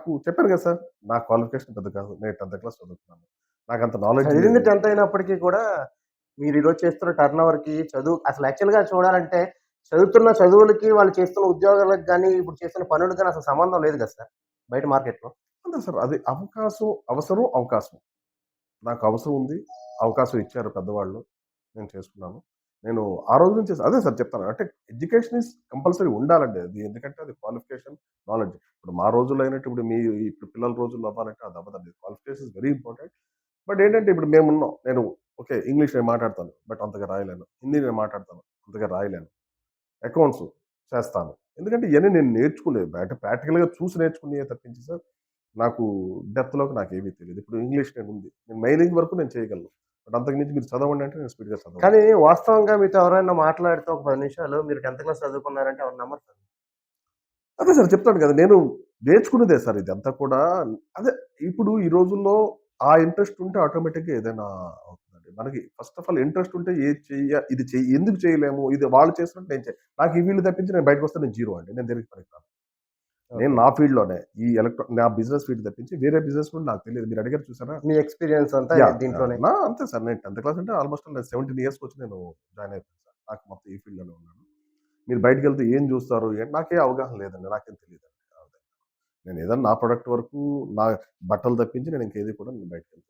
నాకు చెప్పాను కదా సార్, నా క్వాలిఫికేషన్ పెద్ద కాదు. నేను 10థ్ క్లాస్ చదువుకున్నాను. నాకంత నాలెడ్జ్ చదివింది లేదు. 10థ్ అయినప్పటికీ కూడా మీరు ఈరోజు చేస్తున్న టర్నోవర్‌కి చదువు అసలు యాక్చువల్‌గా చూడాలంటే చదువుతున్న చదువులకి, వాళ్ళు చేస్తున్న ఉద్యోగాలకు గాని, ఇప్పుడు చేస్తున్న పనులకు గాని అసలు సంబంధం లేదు కదా సార్! బయట మార్కెట్‌లో. అంతే సార్. అది అవకాశం, అవసరం, అవకాశం. నాకు అవసరం ఉంది. అవకాశం ఇచ్చారు పెద్దవాళ్ళు. నేను చేసుకున్నాను. నేను ఆ రోజు నుంచి అదే సార్ చెప్తాను. అంటే ఎడ్యుకేషన్ ఈస్ కంపల్సరీ ఉండాలండి. అది ఎందుకంటే అది క్వాలిఫికేషన్, నాలెడ్జ్. ఇప్పుడు మా రోజుల్లో అయినట్టు ఇప్పుడు మీ ఇప్పుడు పిల్లల రోజుల్లో అవ్వాలంటే అది అవ్వదండి. Qualification is very important. But ఏంటంటే ఇప్పుడు మేమున్నాం. నేను ఓకే. ఇంగ్లీష్ నేను మాట్లాడతాను. బట్ అంతగా రాయలేను. హిందీ నేను మాట్లాడతాను. అంతగా రాయలేను. అకౌంట్స్ చేస్తాను. ఎందుకంటే ఇయన్నీ నేను నేర్చుకునేవి. అంటే ప్రాక్టికల్‌గా చూసి నేర్చుకున్నయే తప్పించి సార్, నాకు డెప్త్‌లోకి నాకేమీ తెలీదు. ఇప్పుడు ఇంగ్లీష్ నేనుంది. నేను మెయిలింగ్ వరకు నేను చేయగలను. బట్ అంతకు మించి మీరు చదవండి అంటే నేను స్పీడ్‌గా చదవను. కానీ వాస్తవంగా మీతో ఎవరైనా మాట్లాడితే ఒక 10 నిమిషాలు మీరు 10థ్ క్లాస్ చదువుకున్నారంటే ఎవరు నమ్మరు సార్. అదే సార్ చెప్తాను కదా! నేను నేర్చుకున్నదే సార్ ఇదంతా కూడా. అదే ఇప్పుడు ఈ రోజుల్లో ఆ ఇంట్రెస్ట్ ఉంటే ఆటోమేటిక్‌గా ఏదైనా అవుతుందండి. మనకి ఫస్ట్ ఆఫ్ ఆల్ ఇంట్రెస్ట్ ఉంటే ఏది ఇది ఎందుకు చేయలేము? ఇది వాళ్ళు చేసినట్టు నేను నాకు ఈ ఫీల్డ్ తప్పించి నేను బయటకొస్తే నేను జీరో అండి. నేను దేనికి పనికిరాను. నేను ఓకే. నా ఫీల్డ్‌లోనే నా బిజినెస్ ఫీల్డ్ తప్పించి వేరే బిజినెస్ కూడా నాకు తెలీదు. మీరు అడిగారు చూసారా? మీ ఎక్స్‌పీరియన్స్ అంతా యాహ్! దీంట్లోనే. అంతే సార్. నేను 10థ్ క్లాస్ అంటే ఆల్‌మోస్ట్ నేను 17 ఇయర్స్‌కొచ్చి నేను జాయిన్ అయిపోయాను సార్. నాకు మొత్తం ఈ ఫీల్డ్‌లోనే ఉన్నాను. మీరు బయటికెళ్తే ఏం చూస్తారు? నాకే అవగాహన లేదండి. నాకేం తెలీదండి. నేను ఏదన్నా నా ప్రొడక్ట్ వరకు నా బట్టలు తప్పించి నేను ఇంకేది కూడా నేను బయటికెళ్ళను.